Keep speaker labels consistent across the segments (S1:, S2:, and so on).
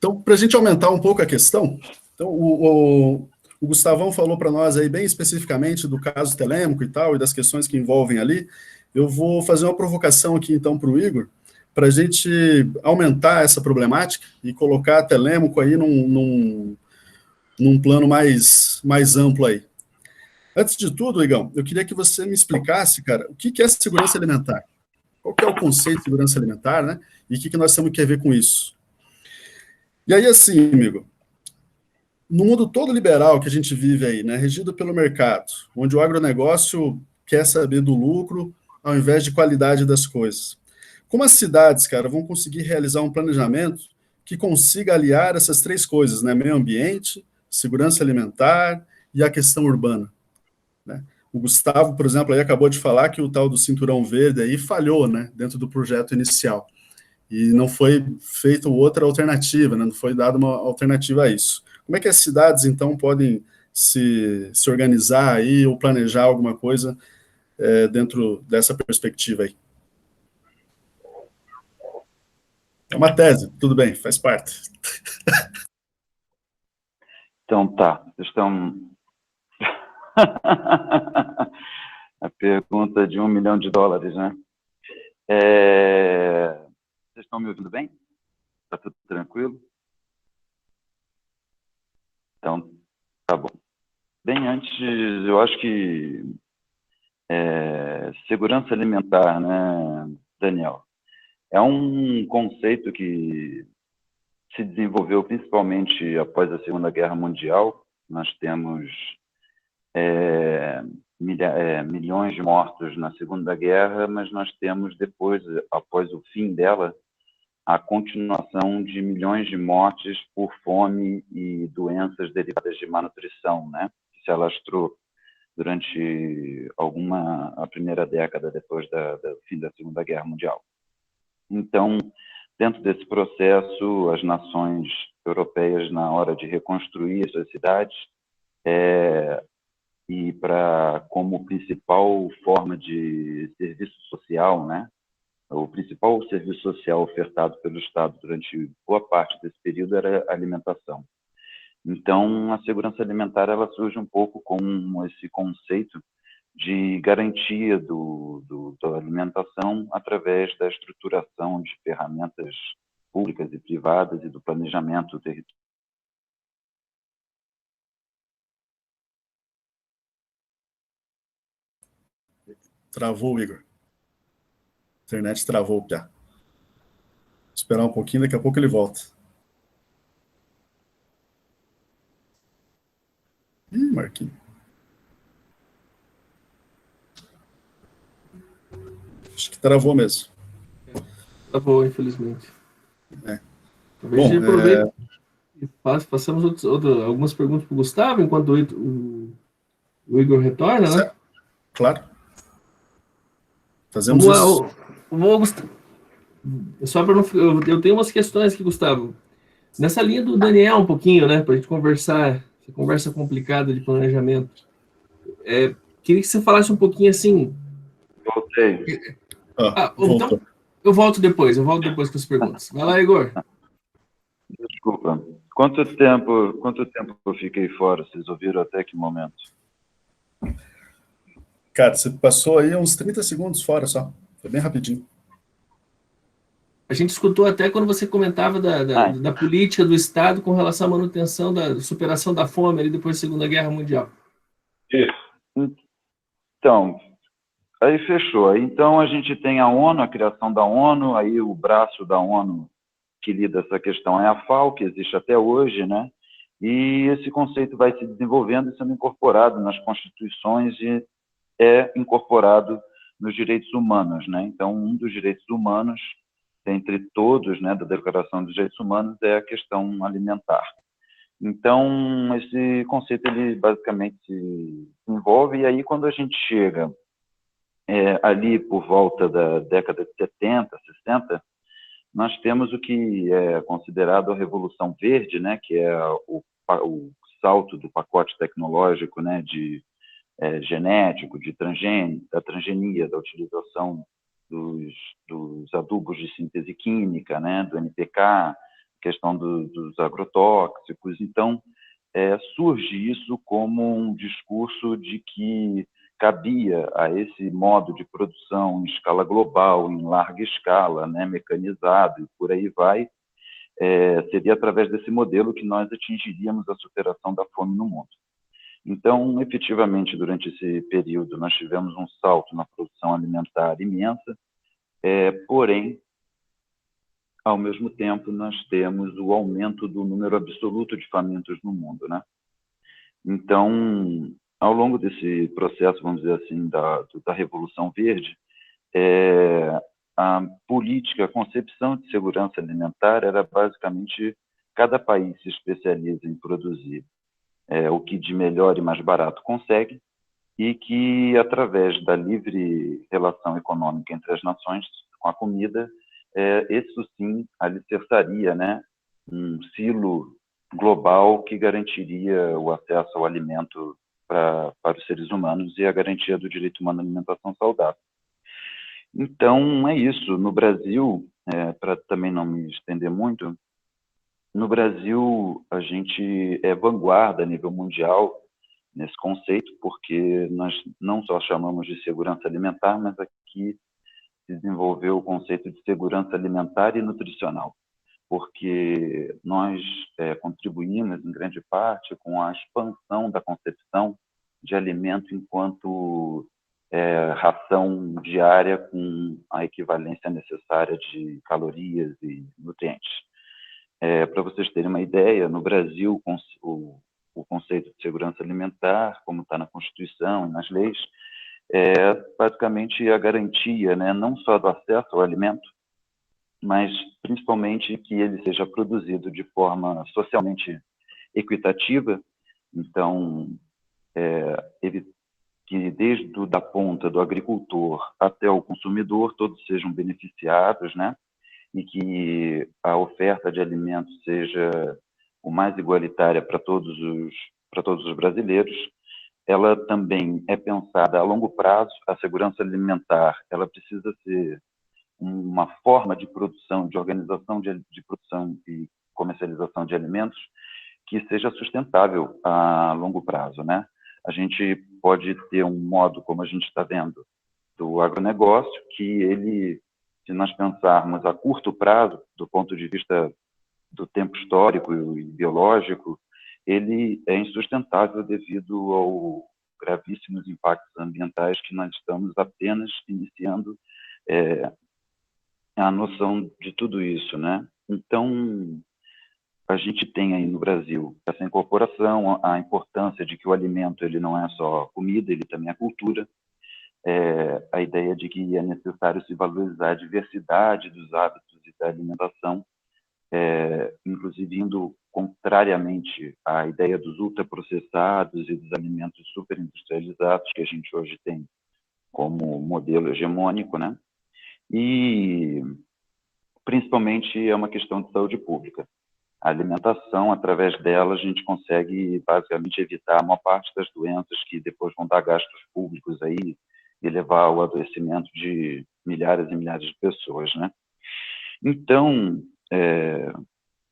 S1: Então, para a gente aumentar um pouco a questão, então, o Gustavão falou para nós aí bem especificamente do caso Telêmaco e tal, e das questões que envolvem ali. Eu vou fazer uma provocação aqui, então, para o Igor, para a gente aumentar essa problemática e colocar a Telêmaco aí num plano mais amplo aí. Antes de tudo, Igão, eu queria que você me explicasse, cara, o que é segurança alimentar? Qual que é o conceito de segurança alimentar, né? E o que nós temos que ver com isso? E aí, assim, amigo, no mundo todo liberal que a gente vive aí, né, regido pelo mercado, onde o agronegócio quer saber do lucro ao invés de qualidade das coisas. Como as cidades, cara, vão conseguir realizar um planejamento que consiga aliar essas três coisas, né, meio ambiente, segurança alimentar e a questão urbana, né? O Gustavo, por exemplo, aí acabou de falar que o tal do cinturão verde aí falhou, né, dentro do projeto inicial. E não foi feita outra alternativa, né? Não foi dada uma alternativa a isso. Como é que as cidades, então, podem se organizar aí ou planejar alguma coisa dentro dessa perspectiva aí? É uma tese, tudo bem, faz parte.
S2: Então, tá. Estão... A pergunta de $1 milhão, né? Vocês estão me ouvindo bem? Está tudo tranquilo? Então, tá bom. Bem, antes, eu acho que segurança alimentar, né, Daniel, é um conceito que se desenvolveu principalmente após a Segunda Guerra Mundial. Nós temos milhões de mortos na Segunda Guerra, mas nós temos depois, após o fim dela, a continuação de milhões de mortes por fome e doenças derivadas de má nutrição, né? Que se alastrou durante a primeira década depois do fim da Segunda Guerra Mundial. Então, dentro desse processo, as nações europeias, na hora de reconstruir as suas cidades, e como principal forma de serviço social, né? O principal serviço social ofertado pelo Estado durante boa parte desse período era a alimentação. Então, a segurança alimentar ela surge um pouco com esse conceito de garantia da alimentação através da estruturação de ferramentas públicas e privadas e do planejamento territorial.
S1: Travou, Igor. A internet travou, Pia. Esperar um pouquinho, daqui a pouco ele volta. Ih, Marquinhos. Acho que travou mesmo.
S3: Travou, infelizmente.
S1: Bom,
S3: passamos algumas perguntas para o Gustavo, enquanto o Igor retorna, né?
S1: Certo. Claro. Fazemos isso.
S3: Gustavo. Só para não... Eu tenho umas questões aqui, Gustavo. Nessa linha do Daniel, um pouquinho, né? Para a gente conversar, essa conversa complicada de planejamento. Queria que você falasse um pouquinho assim.
S2: Voltei.
S3: Então, eu volto depois com as perguntas. Vai lá, Igor.
S2: Desculpa. Quanto tempo eu fiquei fora? Vocês ouviram até que momento?
S1: Cara, você passou aí uns 30 segundos fora só. Foi bem rapidinho.
S3: A gente escutou até quando você comentava da política do Estado com relação à manutenção da superação da fome ali depois da Segunda Guerra Mundial.
S2: Isso. Então, aí fechou. Então, a gente tem a ONU, a criação da ONU, aí o braço da ONU que lida essa questão é a FAO, que existe até hoje, né? E esse conceito vai se desenvolvendo e sendo incorporado nas constituições e é incorporado nos direitos humanos, né? Então, um dos direitos humanos, entre todos, né, da Declaração dos Direitos Humanos, é a questão alimentar. Então, esse conceito, ele basicamente se envolve, e aí quando a gente chega ali por volta da década de 70, 60, nós temos o que é considerado a Revolução Verde, né, que é o salto do pacote tecnológico, né, genético, da transgenia, da utilização dos adubos de síntese química, né, do NPK, questão dos agrotóxicos. Então, surge isso como um discurso de que cabia a esse modo de produção em escala global, em larga escala, né, mecanizado e por aí vai, seria através desse modelo que nós atingiríamos a superação da fome no mundo. Então, efetivamente, durante esse período, nós tivemos um salto na produção alimentar imensa, porém, ao mesmo tempo, nós temos o aumento do número absoluto de famintos no mundo, né? Então, ao longo desse processo, vamos dizer assim, da Revolução Verde, a política, a concepção de segurança alimentar era basicamente cada país se especializa em produzir o que de melhor e mais barato consegue e que, através da livre relação econômica entre as nações com a comida, isso sim alicerçaria, né, um silo global que garantiria o acesso ao alimento para os seres humanos e a garantia do direito humano à alimentação saudável. Então, é isso. No Brasil, para também não me estender muito, no Brasil a gente é vanguarda a nível mundial nesse conceito, porque nós não só chamamos de segurança alimentar, mas aqui se desenvolveu o conceito de segurança alimentar e nutricional, porque nós contribuímos, em grande parte, com a expansão da concepção de alimento enquanto ração diária com a equivalência necessária de calorias e nutrientes. Para vocês terem uma ideia, no Brasil, o conceito de segurança alimentar, como está na Constituição e nas leis, é basicamente a garantia, né, não só do acesso ao alimento, mas principalmente que ele seja produzido de forma socialmente equitativa. Então, que desde da ponta do agricultor até o consumidor todos sejam beneficiados, né? E que a oferta de alimentos seja o mais igualitária para todos os brasileiros. Ela também é pensada a longo prazo. A segurança alimentar, ela precisa ser uma forma de produção, de organização de produção e comercialização de alimentos que seja sustentável a longo prazo, né? A gente pode ter um modo, como a gente está vendo, do agronegócio, que ele, se nós pensarmos a curto prazo, do ponto de vista do tempo histórico e biológico, ele é insustentável devido aos gravíssimos impactos ambientais que nós estamos apenas iniciando a noção de tudo isso, né? Então, a gente tem aí no Brasil essa incorporação, a importância de que o alimento ele não é só comida, ele também é cultura, a ideia de que é necessário se valorizar a diversidade dos hábitos e da alimentação, inclusive indo contrariamente à ideia dos ultraprocessados e dos alimentos superindustrializados que a gente hoje tem como modelo hegemônico, né? E principalmente é uma questão de saúde pública. A alimentação, através dela, a gente consegue basicamente evitar a maior parte das doenças que depois vão dar gastos públicos aí e levar ao adoecimento de milhares e milhares de pessoas, né? Então,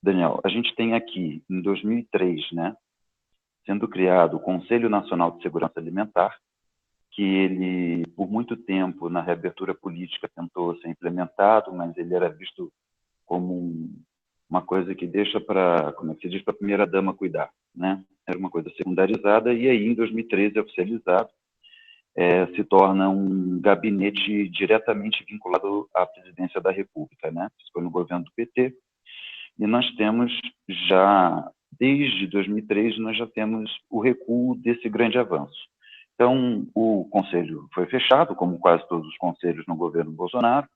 S2: Daniel, a gente tem aqui, em 2003, né, sendo criado o Conselho Nacional de Segurança Alimentar, que ele, por muito tempo, na reabertura política, tentou ser implementado, mas ele era visto como uma coisa que deixa para, como é que se diz, para a primeira-dama cuidar, né? Era uma coisa secundarizada, e aí, em 2013, é oficializado, se torna um gabinete diretamente vinculado à presidência da República, né? Isso foi no governo do PT, e nós temos já, desde 2003, nós já temos o recuo desse grande avanço. Então, o conselho foi fechado, como quase todos os conselhos no governo Bolsonaro,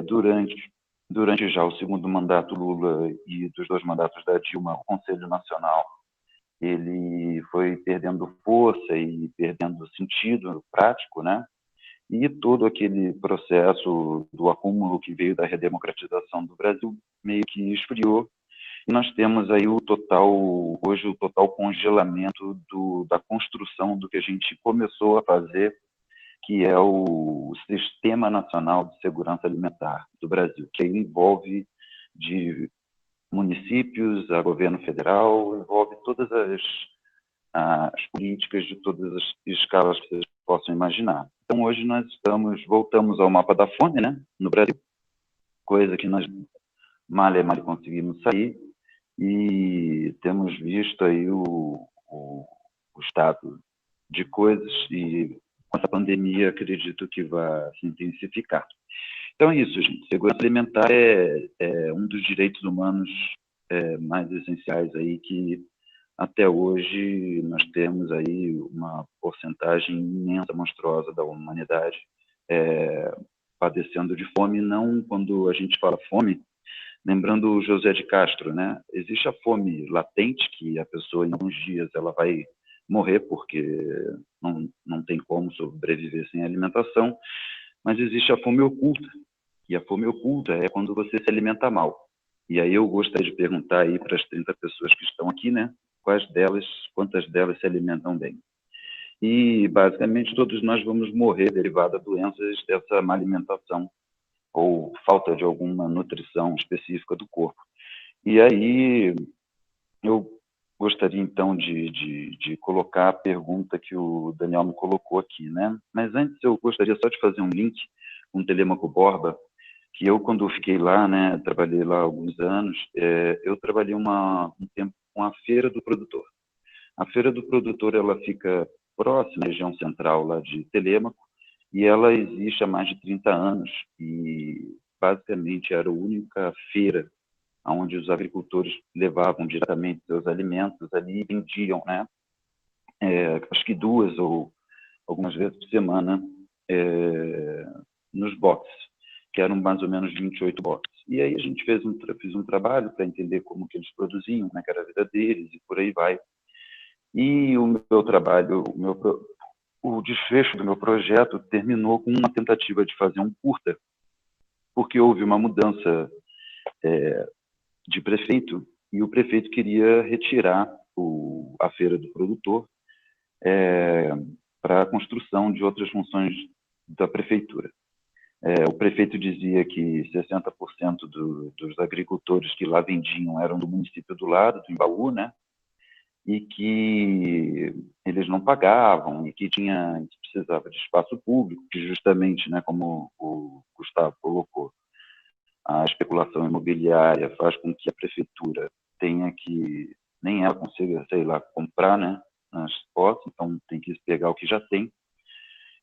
S2: durante já o segundo mandato Lula e dos 2 mandatos da Dilma, o Conselho Nacional ele foi perdendo força e perdendo sentido prático, né? E todo aquele processo do acúmulo que veio da redemocratização do Brasil meio que esfriou. E nós temos aí hoje o total congelamento da construção do que a gente começou a fazer, que é o Sistema Nacional de Segurança Alimentar do Brasil, que envolve de municípios, a governo federal, envolve todas as políticas de todas as escalas que vocês possam imaginar. Então, hoje nós voltamos ao mapa da fome, né, no Brasil, coisa que nós mal conseguimos sair, e temos visto aí o estado de coisas, e com essa pandemia acredito que vai se intensificar. Então é isso, gente. Segurança alimentar é um dos direitos humanos mais essenciais aí, que até hoje nós temos aí uma porcentagem imensa, monstruosa da humanidade padecendo de fome. Não, quando a gente fala fome, lembrando o José de Castro, né? Existe a fome latente, que a pessoa em alguns dias ela vai morrer porque não tem como sobreviver sem alimentação, mas existe a fome oculta, e a fome oculta é quando você se alimenta mal. E aí eu gostaria de perguntar aí para as 30 pessoas que estão aqui, né? Quantas delas se alimentam bem? E, basicamente, todos nós vamos morrer derivado de doenças dessa má alimentação ou falta de alguma nutrição específica do corpo. E aí eu gostaria, então, de colocar a pergunta que o Daniel me colocou aqui, né? Mas antes eu gostaria só de fazer um link com o Telêmaco Borba, que eu, quando eu fiquei lá, né, trabalhei lá há alguns anos, eu trabalhei um tempo com a Feira do Produtor. A Feira do Produtor, ela fica próxima à região central lá de Telêmaco, e ela existe há mais de 30 anos, e basicamente era a única feira onde os agricultores levavam diretamente seus alimentos ali e vendiam, né? Acho que 2 ou algumas vezes por semana nos boxes, que eram mais ou menos 28 boxes. E aí a gente fez um trabalho para entender como que eles produziam, como é que era a vida deles, e por aí vai. E o meu trabalho, o desfecho do meu projeto terminou com uma tentativa de fazer um curta, porque houve uma mudança de prefeito, e o prefeito queria retirar a Feira do Produtor para a construção de outras funções da prefeitura. O prefeito dizia que 60% dos agricultores que lá vendiam eram do município do lado, do Embaú, né? E que eles não pagavam, e que precisava de espaço público, que justamente, né, como o Gustavo colocou, a especulação imobiliária faz com que a prefeitura tenha que, nem ela consiga, sei lá, comprar, né, nas posses, então tem que pegar o que já tem.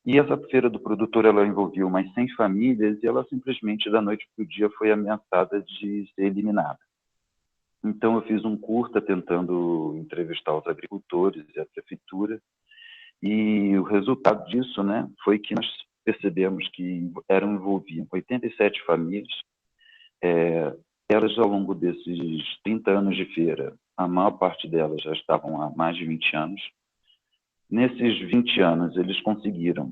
S2: E essa Feira do Produtor, ela envolvia umas 100 famílias, e ela simplesmente, da noite para o dia, foi ameaçada de ser eliminada. Então eu fiz um curta tentando entrevistar os agricultores e a prefeitura, e o resultado disso, né, foi que nós percebemos que envolviam 87 famílias. Elas, ao longo desses 30 anos de feira, a maior parte delas já estavam há mais de 20 anos. Nesses 20 anos, eles conseguiram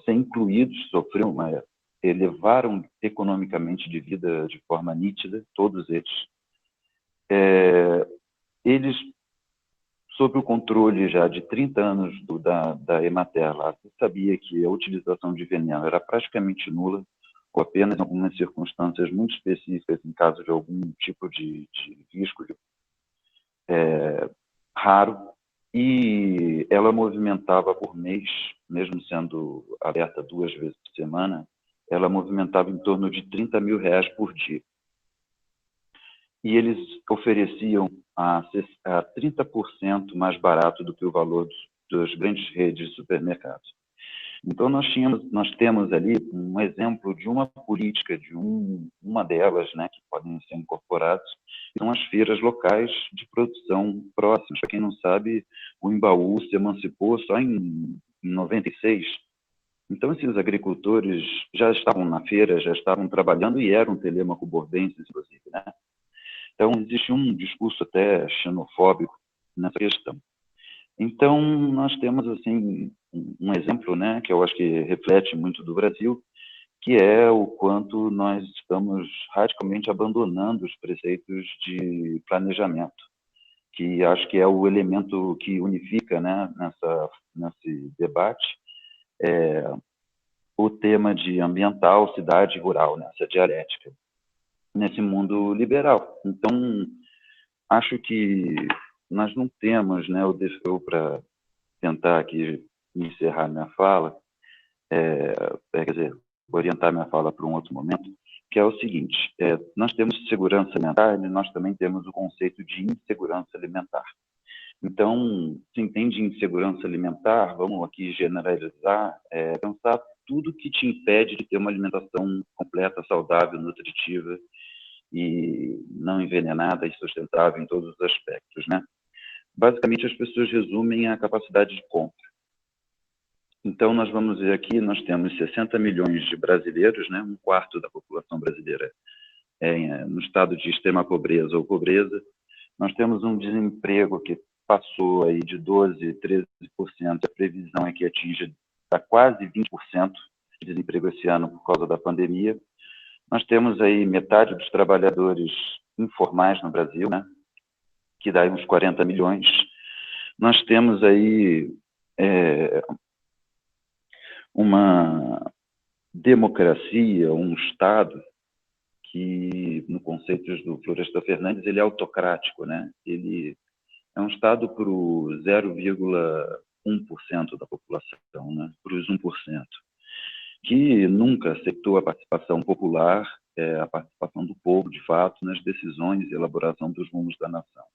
S2: ser incluídos, elevaram economicamente de vida de forma nítida, todos eles. Eles, sob o controle já de 30 anos da Emater, lá, você sabia que a utilização de veneno era praticamente nula, ou apenas em algumas circunstâncias muito específicas, em caso de algum tipo de risco raro, e ela movimentava por mês, mesmo sendo aberta 2 vezes por semana, ela movimentava em torno de R$30 mil por dia. E eles ofereciam a 30% mais barato do que o valor das grandes redes de supermercados. Então, nós temos ali um exemplo de uma política, de uma delas, né, que podem ser incorporadas, são as feiras locais de produção próximas. Para quem não sabe, o Embaú se emancipou só em 96. Então, esses agricultores já estavam na feira, já estavam trabalhando, e eram telêmaco-borbenses, inclusive, né? Então, existe um discurso até xenofóbico nessa questão. Então, nós temos assim um exemplo, né, que eu acho que reflete muito do Brasil, que é o quanto nós estamos radicalmente abandonando os preceitos de planejamento, que acho que é o elemento que unifica, né, nesse debate, o tema de ambiental, cidade e rural, nessa dialética. nesse mundo liberal. Então, acho que nós não temos, né, para tentar aqui encerrar minha fala, quer dizer, orientar minha fala para um outro momento, que é o seguinte, nós temos segurança alimentar e nós também temos o conceito de insegurança alimentar. Então, se entende insegurança alimentar, vamos aqui generalizar, pensar tudo que te impede de ter uma alimentação completa, saudável, nutritiva e não envenenada e sustentável em todos os aspectos, né? Basicamente, as pessoas resumem a capacidade de compra. Então, nós vamos ver aqui, nós temos 60 milhões de brasileiros, né? Um quarto da população brasileira no estado de extrema pobreza ou pobreza. Nós temos um desemprego que passou aí de 12%, 13%, a previsão é que atinja quase 20% de desemprego esse ano por causa da pandemia. Nós temos aí metade dos trabalhadores informais no Brasil, né? Que dá uns 40 milhões. Nós temos aí uma democracia, um Estado que, no conceito do Florestan Fernandes, ele é autocrático, né? Ele é um Estado para o 0,1% da população, né? Para os 1%, que nunca aceitou a participação popular, a participação do povo, de fato, nas decisões e elaboração dos rumos da nação.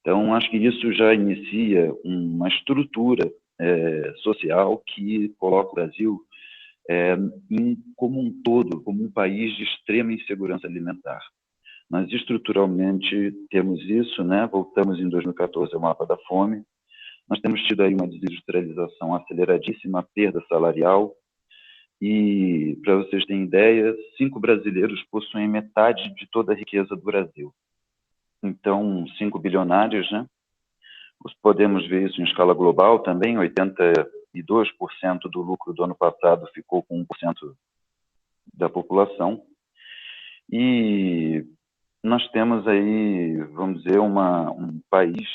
S2: Então, acho que isso já inicia uma estrutura social que coloca o Brasil como um todo, como um país de extrema insegurança alimentar. Nós estruturalmente temos isso, né? Voltamos em 2014 ao mapa da fome. Nós temos tido aí uma desindustrialização aceleradíssima, perda salarial. E, para vocês terem ideia, 5 brasileiros possuem metade de toda a riqueza do Brasil. Então, 5 bilionários, né? Podemos ver isso em escala global também, 82% do lucro do ano passado ficou com 1% da população. E nós temos aí, vamos dizer, um país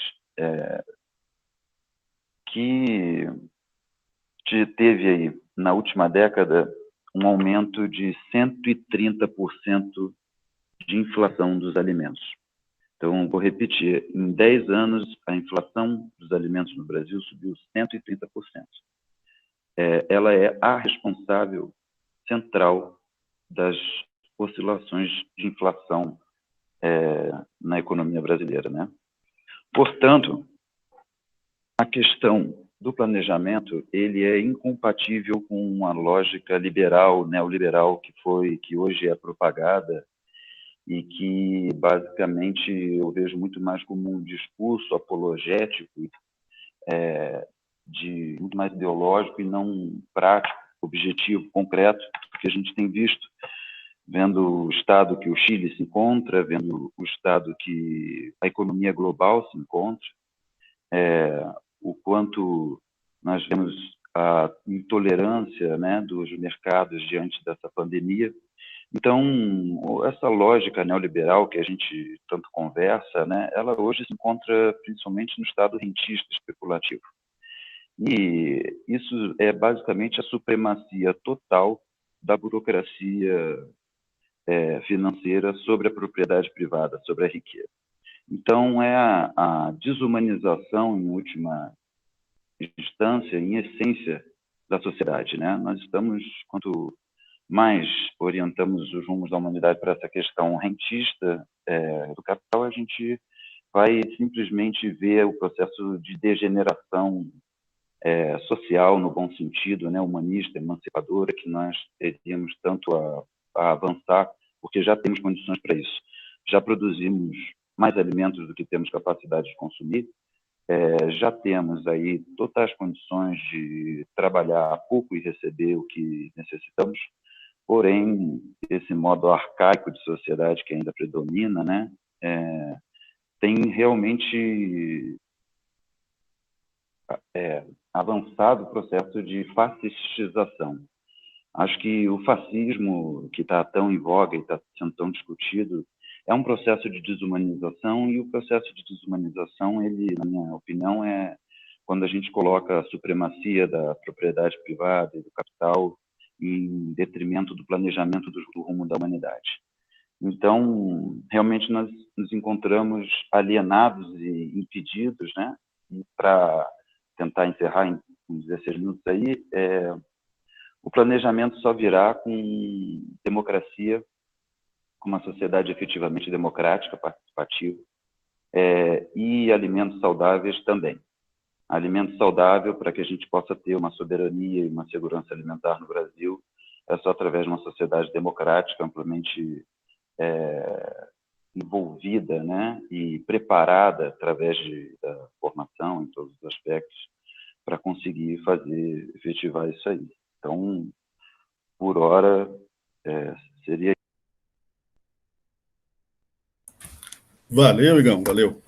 S2: que teve aí, na última década, um aumento de 130% de inflação dos alimentos. Então, vou repetir, em 10 anos, a inflação dos alimentos no Brasil subiu 130%. Ela é a responsável central das oscilações de inflação na economia brasileira, né? Portanto, a questão do planejamento, ele é incompatível com uma lógica liberal, neoliberal, que hoje é propagada e que, basicamente, eu vejo muito mais como um discurso apologético, muito mais ideológico e não prático, objetivo, concreto, que a gente tem visto, vendo o estado que o Chile se encontra, vendo o estado que a economia global se encontra, o quanto nós vemos a intolerância, né, dos mercados diante dessa pandemia. Então, essa lógica neoliberal que a gente tanto conversa, né, ela hoje se encontra principalmente no estado rentista especulativo. E isso é basicamente a supremacia total da burocracia financeira sobre a propriedade privada, sobre a riqueza. Então, é a desumanização, em última instância, em essência, da sociedade, né? Nós estamos, quanto mais orientamos os rumos da humanidade para essa questão rentista do capital, a gente vai simplesmente ver o processo de degeneração social, no bom sentido, né, humanista, emancipadora, que nós teríamos tanto a avançar, porque já temos condições para isso. Já produzimos mais alimentos do que temos capacidade de consumir, já temos aí totais condições de trabalhar pouco e receber o que necessitamos, porém, esse modo arcaico de sociedade que ainda predomina, né, tem realmente avançado o processo de fascistização. Acho que o fascismo, que está tão em voga e está sendo tão discutido, é um processo de desumanização, e o processo de desumanização, ele, na minha opinião, é quando a gente coloca a supremacia da propriedade privada e do capital em detrimento do planejamento do rumo da humanidade. Então, realmente, nós nos encontramos alienados e impedidos, né? E para tentar encerrar em 16 minutos aí, o planejamento só virá com democracia, com uma sociedade efetivamente democrática, participativa, e alimentos saudáveis também. Alimento saudável, para que a gente possa ter uma soberania e uma segurança alimentar no Brasil, é só através de uma sociedade democrática, amplamente envolvida, né, e preparada através da formação em todos os aspectos para conseguir efetivar isso aí. Então, por hora, seria...
S1: Valeu, Igão, valeu.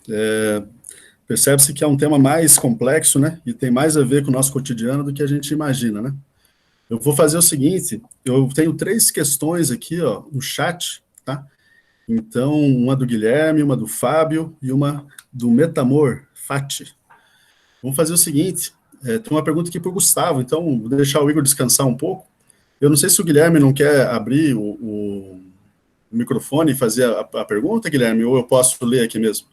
S1: Percebe-se que é um tema mais complexo, né, e tem mais a ver com o nosso cotidiano do que a gente imagina, né? Eu vou fazer o seguinte, eu tenho 3 questões aqui, ó, no chat, tá? Então, uma do Guilherme, uma do Fábio e uma do Metamor Fati. Vamos fazer o seguinte, tem uma pergunta aqui para o Gustavo, então vou deixar o Igor descansar um pouco. Eu não sei se o Guilherme não quer abrir o microfone e fazer a pergunta, Guilherme, ou eu posso ler aqui mesmo?